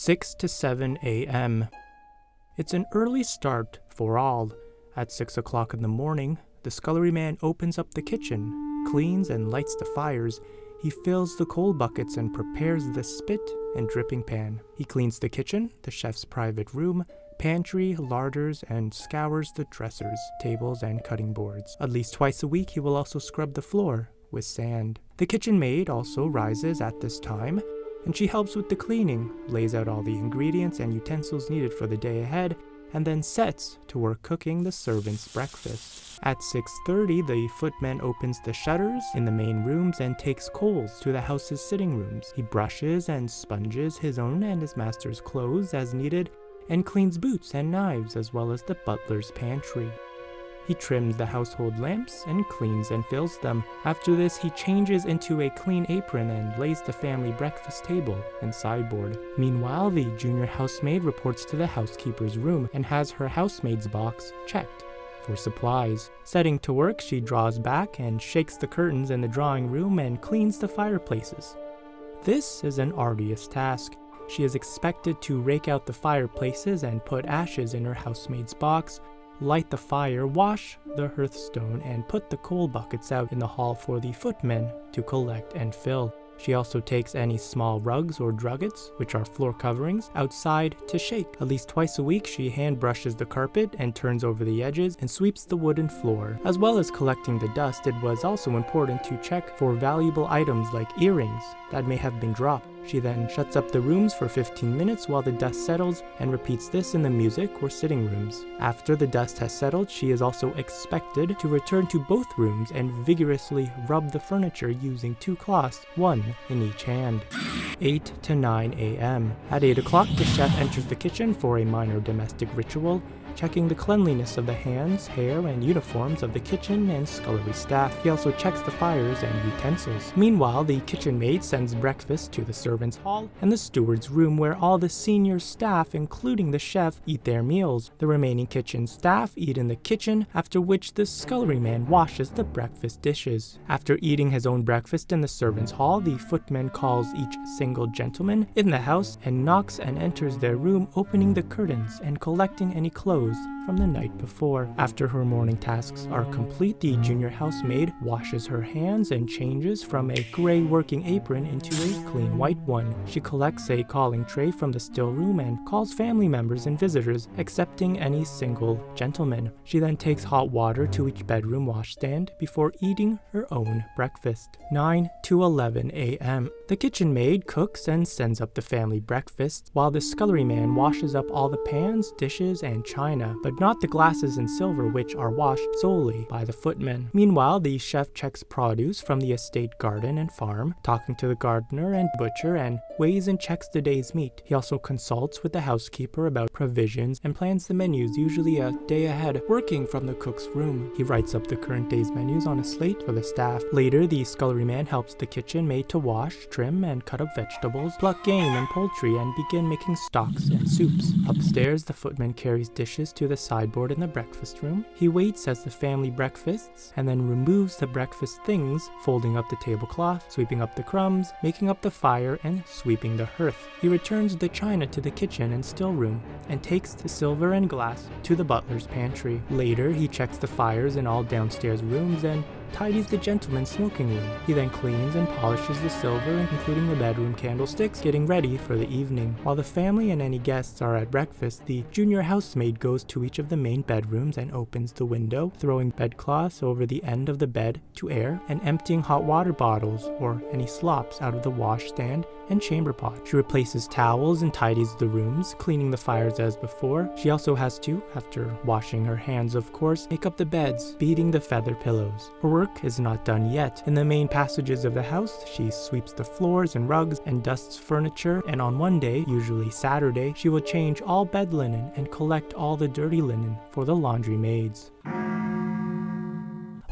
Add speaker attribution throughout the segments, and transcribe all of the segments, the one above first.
Speaker 1: 6 to 7 a.m. It's an early start for all. At 6 o'clock in the morning, the scullery man opens up the kitchen, cleans and lights the fires. He fills the coal buckets and prepares the spit and dripping pan. He cleans the kitchen, the chef's private room, pantry, larders, and scours the dressers, tables, and cutting boards. At least twice a week, he will also scrub the floor with sand. The kitchen maid also rises at this time, and she helps with the cleaning, lays out all the ingredients and utensils needed for the day ahead, and then sets to work cooking the servants' breakfast. At 6:30, the footman opens the shutters in the main rooms and takes coals to the house's sitting rooms. He brushes and sponges his own and his master's clothes as needed, and cleans boots and knives as well as the butler's pantry. He trims the household lamps and cleans and fills them. After this, he changes into a clean apron and lays the family breakfast table and sideboard. Meanwhile, the junior housemaid reports to the housekeeper's room and has her housemaid's box checked for supplies. Setting to work, she draws back and shakes the curtains in the drawing room and cleans the fireplaces. This is an arduous task. She is expected to rake out the fireplaces and put ashes in her housemaid's box, light the fire, wash the hearthstone, and put the coal buckets out in the hall for the footmen to collect and fill. She also takes any small rugs or druggets, which are floor coverings, outside to shake. At least twice a week, she hand brushes the carpet and turns over the edges and sweeps the wooden floor. As well as collecting the dust, it was also important to check for valuable items like earrings that may have been dropped. She then shuts up the rooms for 15 minutes while the dust settles and repeats this in the music or sitting rooms. After the dust has settled, she is also expected to return to both rooms and vigorously rub the furniture using 2 cloths, one in each hand. 8 to 9 a.m. At 8 o'clock, the chef enters the kitchen for a minor domestic ritual, checking the cleanliness of the hands, hair, and uniforms of the kitchen and scullery staff. He also checks the fires and utensils. Meanwhile, the kitchen maid sends breakfast to the servants' hall and the steward's room, where all the senior staff, including the chef, eat their meals. The remaining kitchen staff eat in the kitchen, after which the scullery man washes the breakfast dishes. After eating his own breakfast in the servants' hall, the footman calls each single gentleman in the house and knocks and enters their room, opening the curtains and collecting any clothes from the night before. After her morning tasks are complete, the junior housemaid washes her hands and changes from a gray working apron into a clean white one. She collects a calling tray from the still room and calls family members and visitors, excepting any single gentleman. She then takes hot water to each bedroom washstand before eating her own breakfast. 9 to 11 a.m. The kitchen maid cooks and sends up the family breakfast, while the scullery man washes up all the pans, dishes, and china, but not the glasses and silver, which are washed solely by the footmen. Meanwhile, the chef checks produce from the estate garden and farm, talking to the gardener and butcher, and weighs and checks the day's meat. He also consults with the housekeeper about provisions and plans the menus, usually a day ahead, working from the cook's room. He writes up the current day's menus on a slate for the staff. Later, the scullery man helps the kitchen maid to wash, trim, and cut up vegetables, pluck game and poultry, and begin making stocks and soups. Upstairs, the footman carries dishes to the sideboard in the breakfast room. He waits as the family breakfasts and then removes the breakfast things, folding up the tablecloth, sweeping up the crumbs, making up the fire, and sweeping the hearth. He returns the china to the kitchen and still room and takes the silver and glass to the butler's pantry. Later, he checks the fires in all downstairs rooms and tidies the gentleman's smoking room. He then cleans and polishes the silver, including the bedroom candlesticks, getting ready for the evening. While the family and any guests are at breakfast, the junior housemaid goes to each of the main bedrooms and opens the window, throwing bedcloths over the end of the bed to air and emptying hot water bottles or any slops out of the washstand and chamber pot. She replaces towels and tidies the rooms, cleaning the fires as before. She also has to, after washing her hands of course, make up the beds, beating the feather pillows. Her work is not done yet. In the main passages of the house, she sweeps the floors and rugs and dusts furniture, and on one day, usually Saturday, she will change all bed linen and collect all the dirty linen for the laundry maids.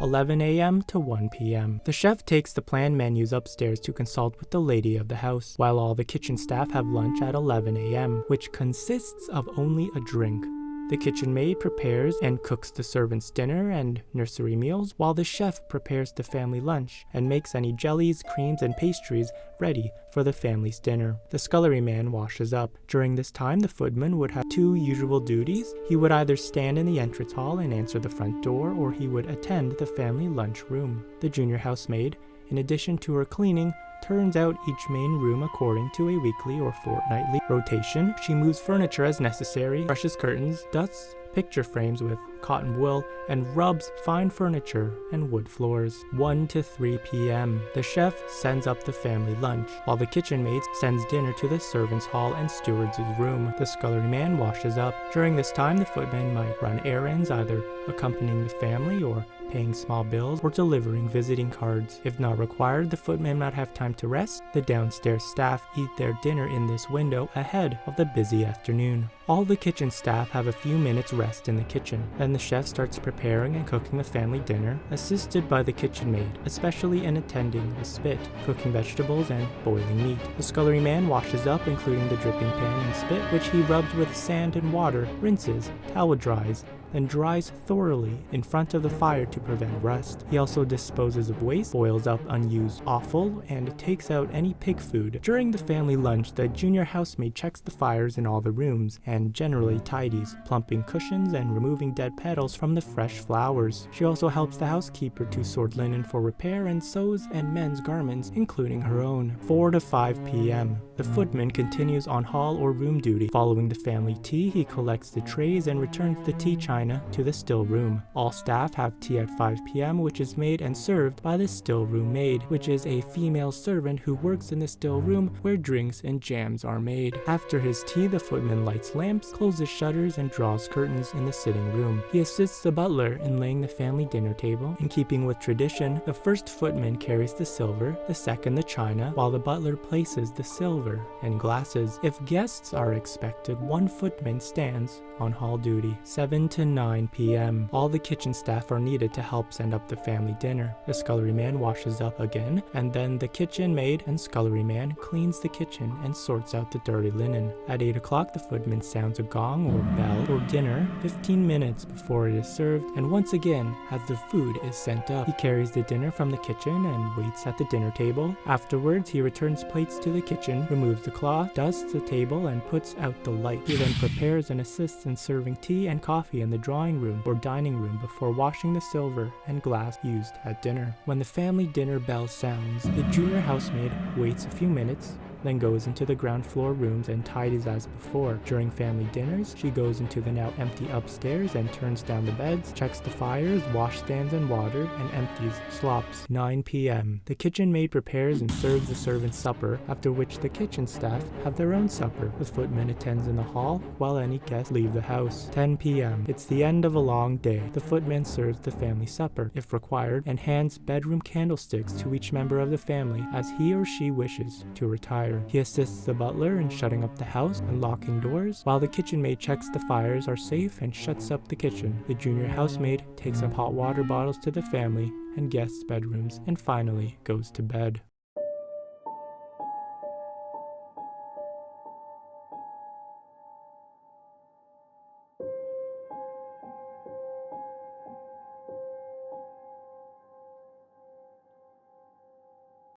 Speaker 1: 11 a.m. to 1 p.m. The chef takes the planned menus upstairs to consult with the lady of the house, while all the kitchen staff have lunch at 11 a.m., which consists of only a drink. The kitchen maid prepares and cooks the servants' dinner and nursery meals, while the chef prepares the family lunch and makes any jellies, creams, and pastries ready for the family's dinner. The scullery man washes up. During this time, the footman would have two usual duties. He would either stand in the entrance hall and answer the front door, or he would attend the family lunch room. The junior housemaid, in addition to her cleaning, turns out each main room according to a weekly or fortnightly rotation. She moves furniture as necessary, brushes curtains, dusts picture frames with cotton wool, and rubs fine furniture and wood floors. 1 to 3 p.m. The chef sends up the family lunch, while the kitchen maid sends dinner to the servants' hall and steward's room. The scullery man washes up. During this time, the footman might run errands, either accompanying the family or paying small bills or delivering visiting cards. If not required, the footman might have time to rest. The downstairs staff eat their dinner in this window ahead of the busy afternoon. All the kitchen staff have a few minutes rest in the kitchen. Then the chef starts preparing and cooking the family dinner, assisted by the kitchen maid, especially in attending the spit, cooking vegetables and boiling meat. The scullery man washes up, including the dripping pan and spit, which he rubs with sand and water, rinses, towel dries, then dries thoroughly in front of the fire to prevent rust. He also disposes of waste, boils up unused offal, and takes out any pig food. During the family lunch, the junior housemaid checks the fires in all the rooms and generally tidies, plumping cushions and removing dead petals from the fresh flowers. She also helps the housekeeper to sort linen for repair and sews and mends garments, including her own. 4 to 5 p.m. The footman continues on hall or room duty. Following the family tea, he collects the trays and returns the tea china to the still room. All staff have tea at 5 p.m., which is made and served by the still room maid, which is a female servant who works in the still room where drinks and jams are made. After his tea, the footman lights lamps, closes shutters, and draws curtains in the sitting room. He assists the butler in laying the family dinner table. In keeping with tradition, the first footman carries the silver, the second the china, while the butler places the silver and glasses. If guests are expected, one footman stands on hall duty. 7 to 9 p.m. All the kitchen staff are needed to help send up the family dinner. The scullery man washes up again, and then the kitchen maid and scullery man cleans the kitchen and sorts out the dirty linen. At 8 o'clock, the footman sounds a gong or bell for dinner 15 minutes before it is served, and once again as the food is sent up. He carries the dinner from the kitchen and waits at the dinner table. Afterwards, he returns plates to the kitchen, removes the cloth, dusts the table, and puts out the light. He then prepares and assists in serving tea and coffee in the drawing room or dining room before washing the silver and glass used at dinner. When the family dinner bell sounds, the junior housemaid waits a few minutes, then goes into the ground floor rooms and tidies as before. During family dinners, she goes into the now empty upstairs and turns down the beds, checks the fires, washstands and water, and empties slops. 9 p.m. The kitchen maid prepares and serves the servants' supper, after which the kitchen staff have their own supper. The footman attends in the hall while any guests leave the house. 10 p.m. It's the end of a long day. The footman serves the family supper, if required, and hands bedroom candlesticks to each member of the family as he or she wishes to retire. He assists the butler in shutting up the house and locking doors, while the kitchen maid checks the fires are safe and shuts up the kitchen. The junior housemaid takes up hot water bottles to the family and guests' bedrooms and finally goes to bed.